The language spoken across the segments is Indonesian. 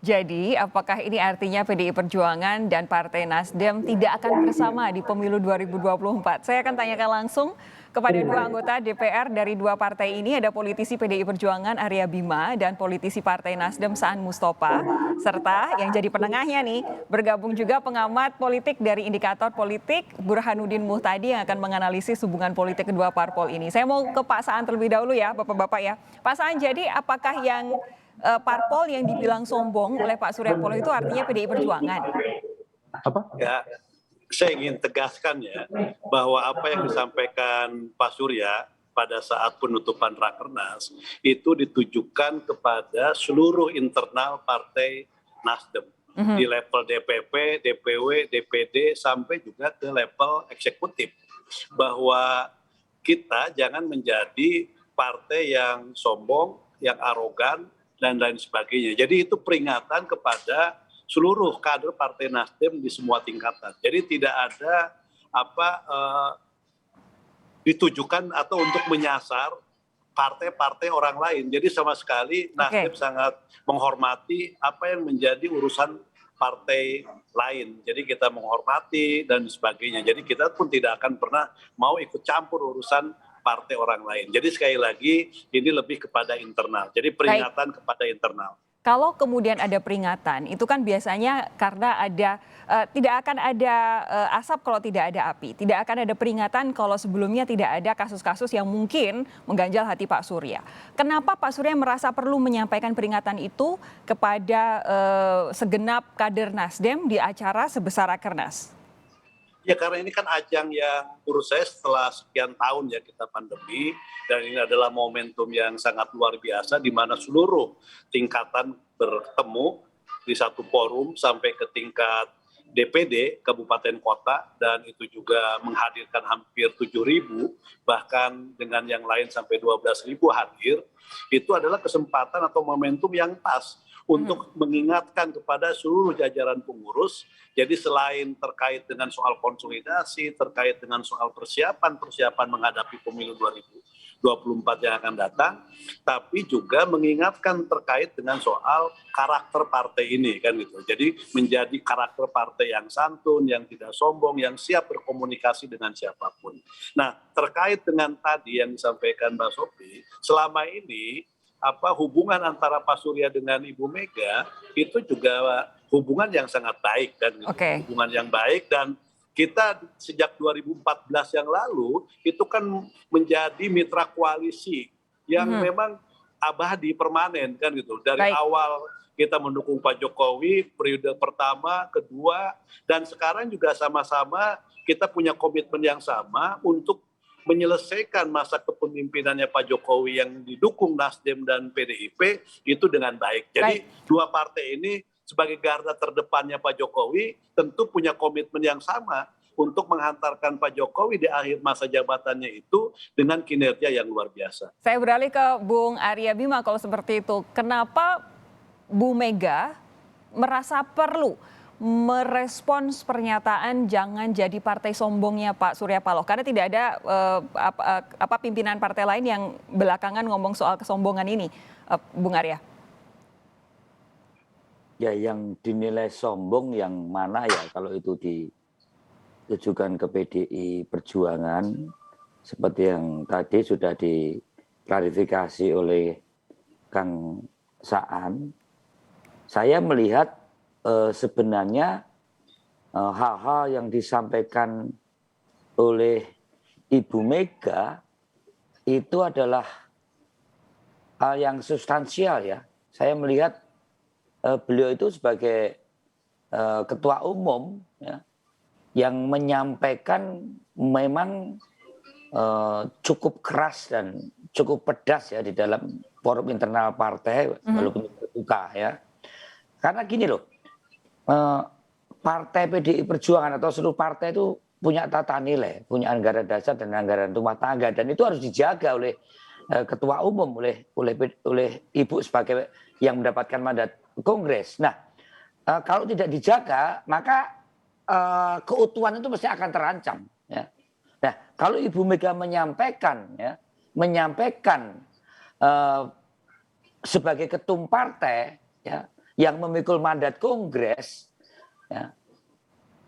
Jadi, apakah ini artinya PDI Perjuangan dan Partai Nasdem tidak akan bersama di pemilu 2024? Saya akan tanyakan langsung kepada dua anggota DPR dari dua partai ini, ada politisi PDI Perjuangan Arya Bima dan politisi Partai Nasdem Saan Mustafa, serta yang jadi penengahnya nih, bergabung juga pengamat politik dari Indikator Politik Burhanuddin Muhtadi yang akan menganalisis hubungan politik kedua parpol ini. Saya mau ke Pak Saan terlebih dahulu ya, Bapak-Bapak ya. Pak Saan, jadi apakah yang parpol yang dibilang sombong oleh Pak Surya Paloh itu artinya PDI Perjuangan? Ya, saya ingin tegaskan ya bahwa apa yang disampaikan Pak Surya pada saat penutupan Rakernas itu ditujukan kepada seluruh internal Partai Nasdem di level DPP, DPW, DPD sampai juga ke level eksekutif, bahwa kita jangan menjadi partai yang sombong, yang arogan dan lain sebagainya. Jadi itu peringatan kepada seluruh kader Partai Nasdem di semua tingkatan. Jadi tidak ada ditujukan atau untuk menyasar partai-partai orang lain. Jadi sama sekali Nasdem sangat menghormati apa yang menjadi urusan partai lain. Jadi kita menghormati dan sebagainya. Jadi kita pun tidak akan pernah mau ikut campur urusan partai orang lain. Jadi sekali lagi ini lebih kepada internal. Jadi peringatan kepada internal. Kalau kemudian ada peringatan, itu kan biasanya karena ada tidak akan ada asap kalau tidak ada api, tidak akan ada peringatan kalau sebelumnya tidak ada kasus-kasus yang mungkin mengganjal hati Pak Surya. Kenapa Pak Surya merasa perlu menyampaikan peringatan itu kepada segenap kader Nasdem di acara sebesar Rakernas? Ya karena ini kan ajang yang menurut saya setelah sekian tahun ya kita pandemi, dan ini adalah momentum yang sangat luar biasa di mana seluruh tingkatan bertemu di satu forum sampai ke tingkat DPD kabupaten kota, dan itu juga menghadirkan hampir 7.000, bahkan dengan yang lain sampai 12.000 hadir. Itu adalah kesempatan atau momentum yang pas untuk mengingatkan kepada seluruh jajaran pengurus. Jadi selain terkait dengan soal konsolidasi, terkait dengan soal persiapan menghadapi pemilu 2024 yang akan datang, tapi juga mengingatkan terkait dengan soal karakter partai ini kan gitu. Jadi menjadi karakter partai yang santun, yang tidak sombong, yang siap berkomunikasi dengan siapapun. Nah, terkait dengan tadi yang disampaikan Mbak Sophie, selama ini hubungan antara Pak Surya dengan Ibu Mega itu juga hubungan yang sangat baik kan gitu. Hubungan yang baik, dan kita sejak 2014 yang lalu itu kan menjadi mitra koalisi yang memang abadi permanen kan gitu. Dari awal kita mendukung Pak Jokowi periode pertama, kedua, dan sekarang juga sama-sama kita punya komitmen yang sama untuk menyelesaikan masa kepemimpinannya Pak Jokowi yang didukung Nasdem dan PDIP itu dengan baik. Jadi dua partai ini sebagai garda terdepannya Pak Jokowi tentu punya komitmen yang sama untuk menghantarkan Pak Jokowi di akhir masa jabatannya itu dengan kinerja yang luar biasa. Saya beralih ke Bung Arya Bima kalau seperti itu. Kenapa Bu Mega merasa perlu merespons pernyataan jangan jadi partai sombongnya Pak Surya Paloh, karena tidak ada pimpinan partai lain yang belakangan ngomong soal kesombongan ini, Bung Arya? Ya, yang dinilai sombong yang mana ya, kalau itu ditujukan ke PDI Perjuangan seperti yang tadi sudah diklarifikasi oleh Kang Saan. Saya melihat sebenarnya hal-hal yang disampaikan oleh Ibu Mega itu adalah hal yang substansial ya. Saya melihat beliau itu sebagai ketua umum ya, yang menyampaikan memang cukup keras dan cukup pedas ya di dalam forum internal partai walaupun terbuka ya. Karena gini loh, partai PDI Perjuangan atau seluruh partai itu punya tata nilai, punya anggaran dasar dan anggaran rumah tangga, dan itu harus dijaga oleh ketua umum, oleh ibu sebagai yang mendapatkan mandat Kongres. Nah, kalau tidak dijaga maka keutuhan itu mesti akan terancam. Ya. Nah, kalau Ibu Mega menyampaikan sebagai ketum partai, ya, yang memikul mandat Kongres, ya,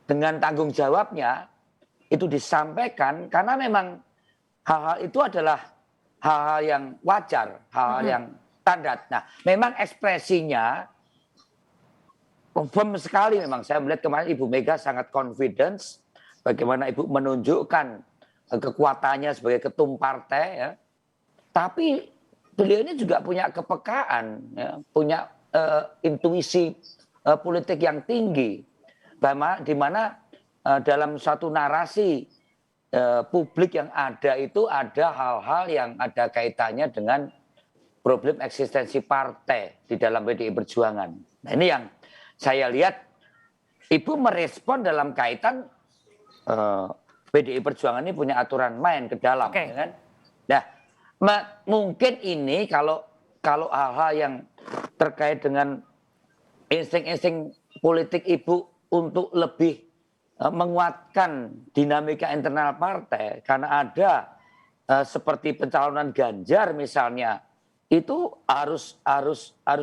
dengan tanggung jawabnya itu disampaikan karena memang hal-hal itu adalah hal-hal yang wajar, hal-hal yang standar. Nah, memang ekspresinya firm sekali memang. Saya melihat kemarin Ibu Mega sangat confidence bagaimana Ibu menunjukkan kekuatannya sebagai ketum partai, ya. Tapi beliau ini juga punya kepekaan, ya, punya intuisi politik yang tinggi, di mana dalam satu narasi publik yang ada itu ada hal-hal yang ada kaitannya dengan problem eksistensi partai di dalam PDI Perjuangan. Nah, ini yang saya lihat Ibu merespon dalam kaitan PDI Perjuangan ini punya aturan main ke dalam, ya kan? Nah, mungkin ini kalau hal-hal yang terkait dengan insting-insting politik Ibu untuk lebih menguatkan dinamika internal partai karena ada seperti pencalonan Ganjar misalnya, itu harus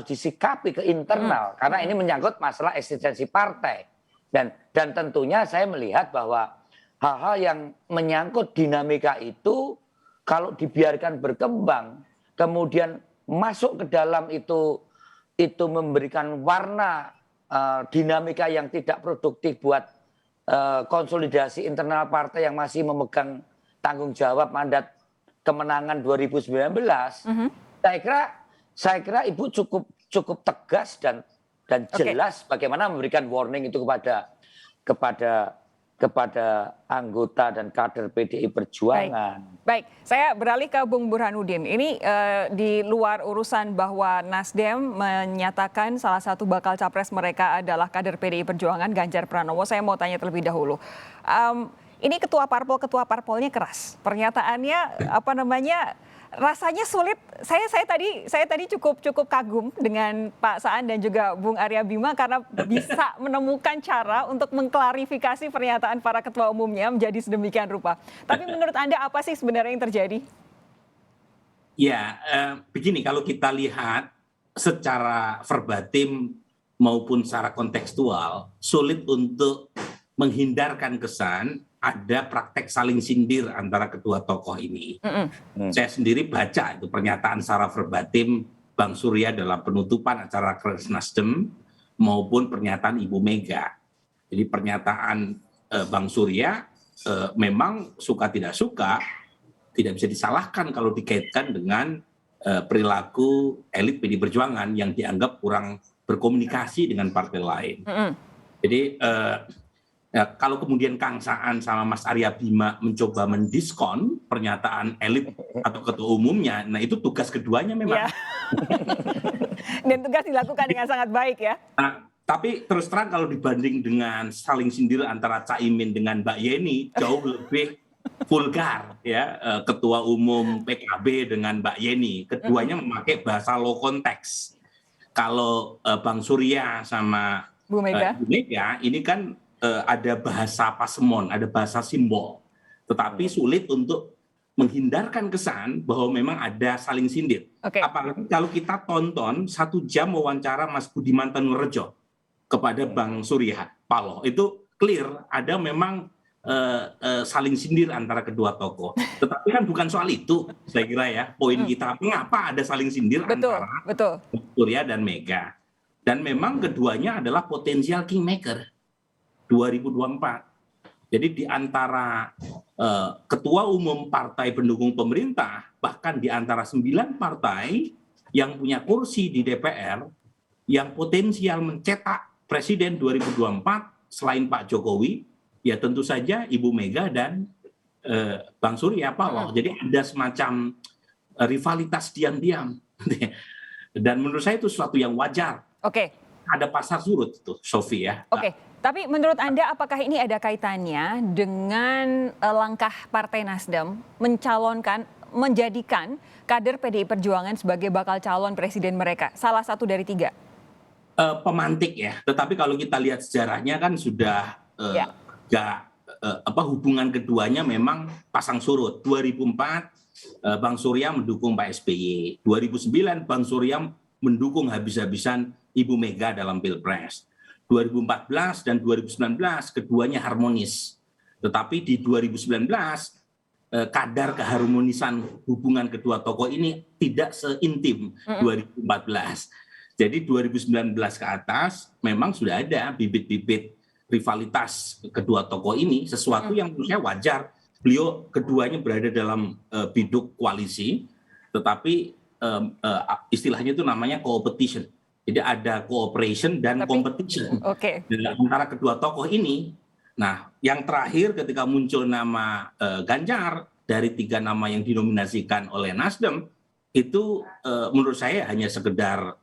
disikapi ke internal karena ini menyangkut masalah eksistensi partai. Dan tentunya saya melihat bahwa hal-hal yang menyangkut dinamika itu kalau dibiarkan berkembang kemudian masuk ke dalam itu memberikan warna dinamika yang tidak produktif buat konsolidasi internal partai yang masih memegang tanggung jawab mandat kemenangan 2019. Saya kira Ibu cukup tegas dan jelas bagaimana memberikan warning itu kepada anggota dan kader PDI Perjuangan. Baik, saya beralih ke Bung Burhanuddin. Ini di luar urusan bahwa Nasdem menyatakan salah satu bakal capres mereka adalah kader PDI Perjuangan Ganjar Pranowo. Saya mau tanya terlebih dahulu. Ini ketua parpolnya keras. Pernyataannya rasanya sulit. Saya tadi cukup kagum dengan Pak Saan dan juga Bung Arya Bima karena bisa menemukan cara untuk mengklarifikasi pernyataan para ketua umumnya menjadi sedemikian rupa. Tapi menurut Anda apa sih sebenarnya yang terjadi? Ya, begini, kalau kita lihat secara verbatim maupun secara kontekstual, sulit untuk menghindarkan kesan ada praktek saling sindir antara kedua tokoh ini. Saya sendiri baca itu pernyataan secara verbatim Bang Surya dalam penutupan acara Kongres Nasdem maupun pernyataan Ibu Mega. Jadi pernyataan Bang Surya memang suka tidak suka tidak bisa disalahkan kalau dikaitkan dengan perilaku elit PDI Perjuangan yang dianggap kurang berkomunikasi dengan partai lain. Jadi ya, kalau kemudian Kang Saan sama Mas Arya Bima mencoba mendiskon pernyataan elit atau ketua umumnya, nah itu tugas keduanya memang. Ya. Dan tugas dilakukan dengan sangat baik ya. Nah, tapi terus terang kalau dibanding dengan saling sindir antara Caimin dengan Mbak Yeni, jauh lebih vulgar ya. Ketua umum PKB dengan Mbak Yeni, keduanya memakai bahasa low konteks. Kalau Bang Surya sama Bu Mega ini kan ada bahasa pasemon, ada bahasa simbol. Tetapi sulit untuk menghindarkan kesan bahwa memang ada saling sindir. Apalagi kalau kita tonton 1 jam wawancara Mas Budiman Tanurejo kepada Bang Surya Paloh. Itu clear, ada memang saling sindir antara kedua tokoh. Tetapi kan bukan soal itu, saya kira ya. Poin kita, mengapa ada saling sindir antara Surya dan Mega. Dan memang keduanya adalah potensial kingmaker 2024. Jadi di antara ketua umum partai pendukung pemerintah, bahkan di antara 9 partai yang punya kursi di DPR, yang potensial mencetak presiden 2024 selain Pak Jokowi, ya tentu saja Ibu Mega dan Bang Surya Paloh. Jadi ada semacam rivalitas diam-diam. Dan menurut saya itu sesuatu yang wajar. Ada pasar surut itu, Sofi ya. Tapi menurut Anda apakah ini ada kaitannya dengan langkah Partai Nasdem menjadikan kader PDI Perjuangan sebagai bakal calon presiden mereka? Salah satu dari 3. Pemantik ya. Tetapi kalau kita lihat sejarahnya kan sudah hubungan keduanya memang pasang surut. 2004 Bang Surya mendukung Pak SBY. 2009 Bang Surya mendukung habis-habisan Ibu Mega dalam Pilpres. 2014 dan 2019 keduanya harmonis. Tetapi di 2019 kadar keharmonisan hubungan kedua tokoh ini tidak seintim 2014. Jadi 2019 ke atas memang sudah ada bibit-bibit rivalitas kedua tokoh ini, sesuatu yang menurut saya wajar. Beliau keduanya berada dalam biduk koalisi, tetapi istilahnya itu namanya competition. Jadi ada cooperation dan competition antara kedua tokoh ini. Nah, yang terakhir ketika muncul nama Ganjar dari 3 nama yang dinominasikan oleh Nasdem, itu menurut saya hanya sekedar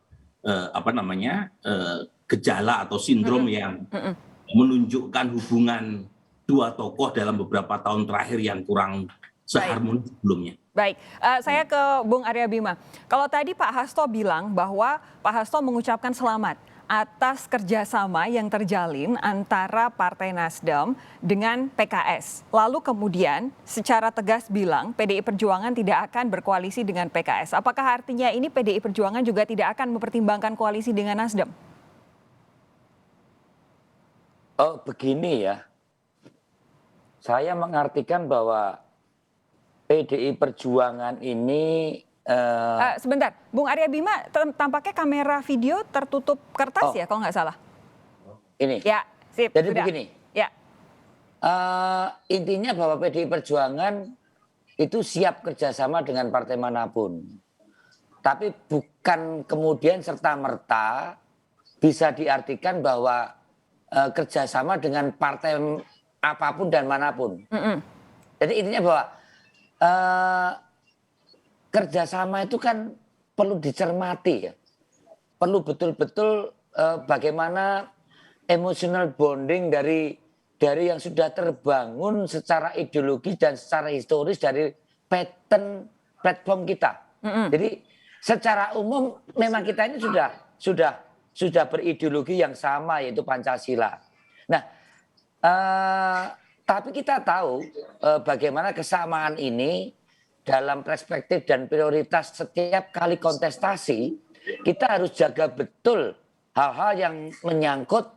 gejala atau sindrom yang menunjukkan hubungan dua tokoh dalam beberapa tahun terakhir yang kurang seharmonis sebelumnya. Baik, saya ke Bung Arya Bima. Kalau tadi Pak Hasto bilang bahwa Pak Hasto mengucapkan selamat atas kerjasama yang terjalin antara Partai Nasdem dengan PKS. Lalu kemudian secara tegas bilang PDI Perjuangan tidak akan berkoalisi dengan PKS. Apakah artinya ini PDI Perjuangan juga tidak akan mempertimbangkan koalisi dengan Nasdem? Oh, begini ya. Saya mengartikan bahwa PDI Perjuangan ini sebentar, Bung Arya Bima, tampaknya kamera video tertutup kertas ya, kalau nggak salah. Ini. Ya, sip. Jadi sudah. begini. Ya. Intinya bahwa PDI Perjuangan itu siap kerjasama dengan partai manapun. Tapi bukan kemudian serta-merta bisa diartikan bahwa kerjasama dengan partai apapun dan manapun. Jadi intinya bahwa kerjasama itu kan perlu dicermati ya, perlu betul-betul bagaimana emotional bonding dari yang sudah terbangun secara ideologi dan secara historis dari pattern platform kita. Jadi secara umum memang kita ini sudah berideologi yang sama, yaitu Pancasila. Nah, tapi kita tahu bagaimana kesamaan ini dalam perspektif dan prioritas setiap kali kontestasi, kita harus jaga betul hal-hal yang menyangkut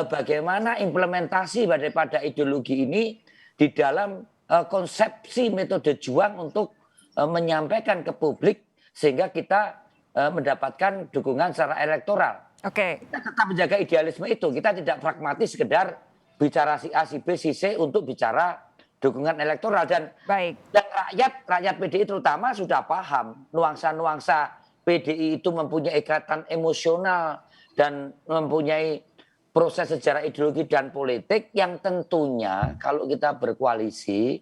bagaimana implementasi daripada ideologi ini di dalam konsepsi metode juang untuk menyampaikan ke publik sehingga kita mendapatkan dukungan secara elektoral. Kita tetap menjaga idealisme itu, kita tidak pragmatis sekedar bicara si A, si B, si C untuk bicara dukungan elektoral. Dan rakyat PDI terutama sudah paham nuansa-nuansa PDI itu mempunyai ikatan emosional dan mempunyai proses sejarah ideologi dan politik yang tentunya kalau kita berkoalisi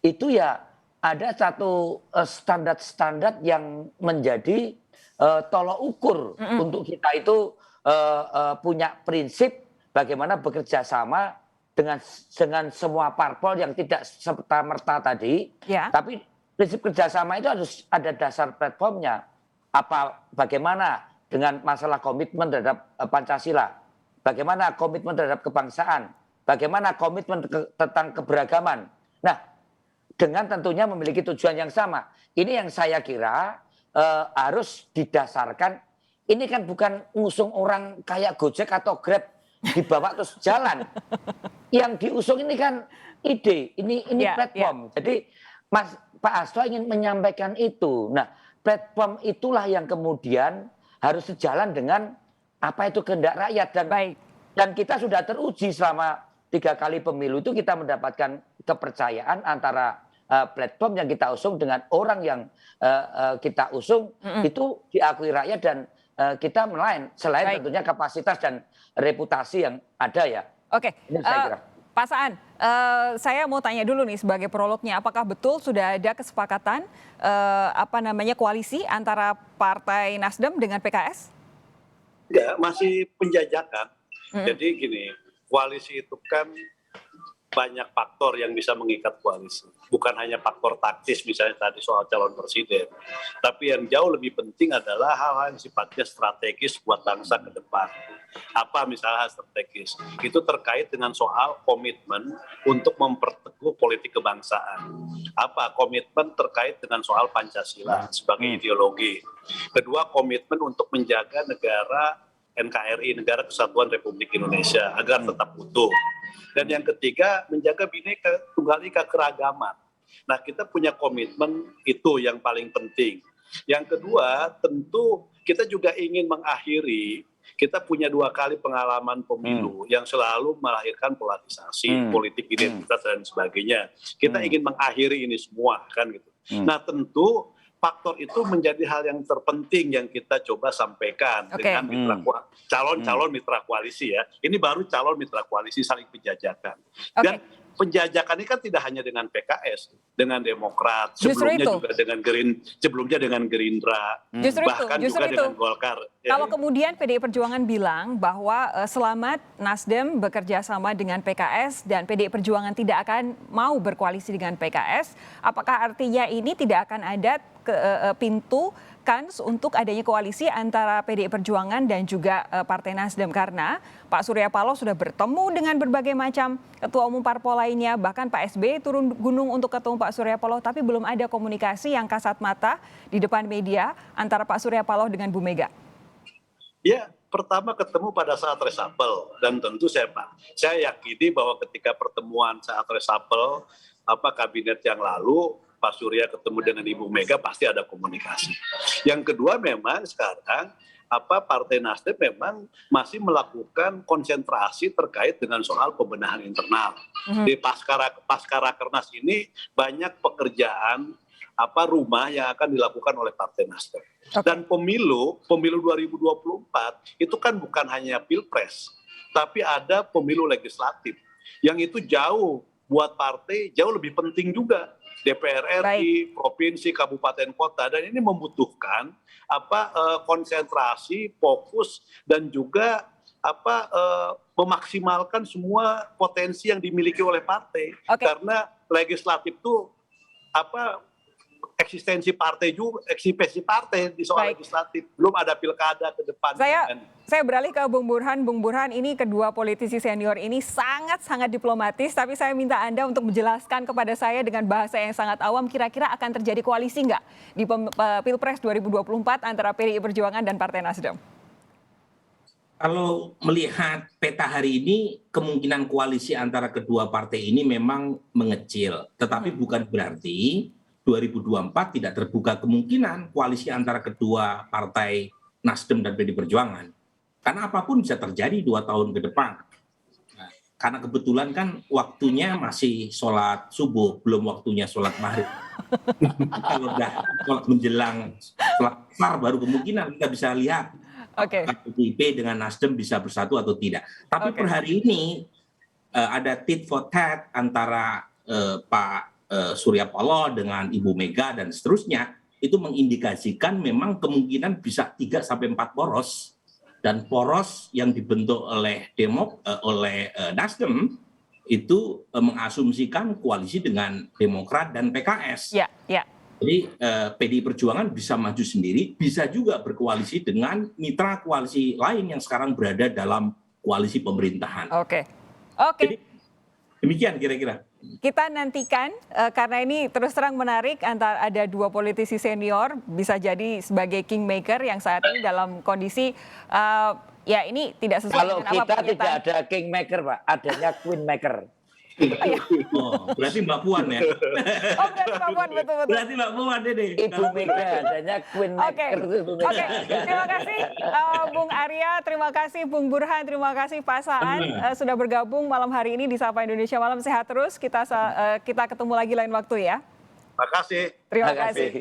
itu ya ada satu standar-standar yang menjadi tolok ukur untuk kita itu punya prinsip bagaimana bekerja sama dengan semua parpol yang tidak serta-merta tadi, tapi prinsip kerjasama itu harus ada dasar platformnya. Bagaimana dengan masalah komitmen terhadap Pancasila, bagaimana komitmen terhadap kebangsaan, bagaimana komitmen tentang keberagaman. Nah, dengan tentunya memiliki tujuan yang sama. Ini yang saya kira harus didasarkan. Ini kan bukan ngusung orang kayak Gojek atau Grab dibawa terus jalan. Yang diusung ini kan ide, ini platform. Jadi Pak Hasto ingin menyampaikan itu. Nah, platform itulah yang kemudian harus sejalan dengan apa itu kehendak rakyat. Dan kita sudah teruji selama 3 kali pemilu itu kita mendapatkan kepercayaan antara platform yang kita usung dengan orang yang kita usung itu diakui rakyat dan kita selain tentunya kapasitas dan reputasi yang ada ya. Ini saya kira. Pak Saan, saya mau tanya dulu nih sebagai prolognya, apakah betul sudah ada kesepakatan koalisi antara Partai Nasdem dengan PKS? Ya, masih penjajakan. Jadi gini, koalisi itu kan banyak faktor yang bisa mengikat koalisi. Bukan hanya faktor taktis misalnya tadi soal calon presiden. Tapi yang jauh lebih penting adalah hal-hal yang sifatnya strategis buat bangsa ke depan. Apa misalnya strategis? Itu terkait dengan soal komitmen untuk memperteguh politik kebangsaan. Apa komitmen terkait dengan soal Pancasila sebagai ideologi. Kedua, komitmen untuk menjaga negara NKRI, Negara Kesatuan Republik Indonesia, agar tetap utuh. Dan yang ketiga, menjaga Bhinneka Tunggal Ika keragaman. Nah, kita punya komitmen itu yang paling penting. Yang kedua, tentu kita juga ingin mengakhiri, kita punya 2 kali pengalaman pemilu yang selalu melahirkan polarisasi, politik identitas dan sebagainya. Kita ingin mengakhiri ini semua, kan gitu. Nah, tentu faktor itu menjadi hal yang terpenting yang kita coba sampaikan dengan calon-calon mitra koalisi ya. Ini baru calon mitra koalisi saling penjajakan. Dan penjajakan ini kan tidak hanya dengan PKS, dengan Demokrat, sebelumnya dengan Gerindra, bahkan juga dengan Golkar. Kalau kemudian PDI Perjuangan bilang bahwa selamat Nasdem bekerja sama dengan PKS dan PDI Perjuangan tidak akan mau berkoalisi dengan PKS, apakah artinya ini tidak akan ada pintu kans untuk adanya koalisi antara PDI Perjuangan dan juga Partai Nasdem, karena Pak Surya Paloh sudah bertemu dengan berbagai macam ketua umum parpol lainnya, bahkan Pak SBY turun gunung untuk ketemu Pak Surya Paloh, tapi belum ada komunikasi yang kasat mata di depan media antara Pak Surya Paloh dengan Bu Mega. Ya, pertama ketemu pada saat reshuffle, dan tentu saya yakini bahwa ketika pertemuan saat reshuffle kabinet yang lalu, Pak Surya ketemu dengan Ibu Mega pasti ada komunikasi. Yang kedua, memang sekarang Partai Nasdem memang masih melakukan konsentrasi terkait dengan soal pembenahan internal. Di pasca Rakernas ini banyak pekerjaan rumah yang akan dilakukan oleh Partai Nasdem. Dan pemilu 2024 itu kan bukan hanya pilpres, tapi ada pemilu legislatif yang itu jauh buat partai jauh lebih penting juga. DPR RI, provinsi, kabupaten, kota, dan ini membutuhkan konsentrasi, fokus, dan juga memaksimalkan semua potensi yang dimiliki oleh partai. Karena legislatif itu eksistensi partai di soal legislatif, belum ada pilkada ke depan. Saya beralih ke Bung Burhan. Bung Burhan, ini kedua politisi senior ini sangat diplomatis, tapi saya minta Anda untuk menjelaskan kepada saya dengan bahasa yang sangat awam, kira-kira akan terjadi koalisi nggak di Pilpres 2024 antara PDI Perjuangan dan Partai Nasdem? Kalau melihat peta hari ini, kemungkinan koalisi antara kedua partai ini memang mengecil, tetapi bukan berarti 2024 tidak terbuka kemungkinan koalisi antara kedua partai Nasdem dan PDI Perjuangan. Karena apapun bisa terjadi 2 tahun ke depan. Nah, karena kebetulan kan waktunya masih sholat subuh, belum waktunya sholat maghrib. Kalau udah sholat menjelang sholat asar baru kemungkinan kita bisa lihat PDIP dengan Nasdem bisa bersatu atau tidak. Tapi per hari ini ada tit for tat antara Pak Surya Paloh dengan Ibu Mega dan seterusnya, itu mengindikasikan memang kemungkinan bisa 3-4 poros, dan poros yang dibentuk oleh Nasdem itu mengasumsikan koalisi dengan Demokrat dan PKS. Jadi PDI Perjuangan bisa maju sendiri, bisa juga berkoalisi dengan mitra koalisi lain yang sekarang berada dalam koalisi pemerintahan. Jadi, demikian kira-kira. Kita nantikan karena ini terus terang menarik, antara ada 2 politisi senior bisa jadi sebagai kingmaker yang saat ini dalam kondisi ya ini tidak sesuai kalau dengan apa kita tidak ada kingmaker, Pak, adanya queenmaker. Berarti Mbak Puan ya? Berarti Mbak Puan, betul. Berarti Mbak Puan deh. Ibu Mega adanya queenmaker. Terima kasih Bung Arya, terima kasih Bung Burhan, terima kasih Pak Saan sudah bergabung malam hari ini di Sapa Indonesia Malam. Sehat terus, kita ketemu lagi lain waktu ya. Terima kasih. Terima kasih.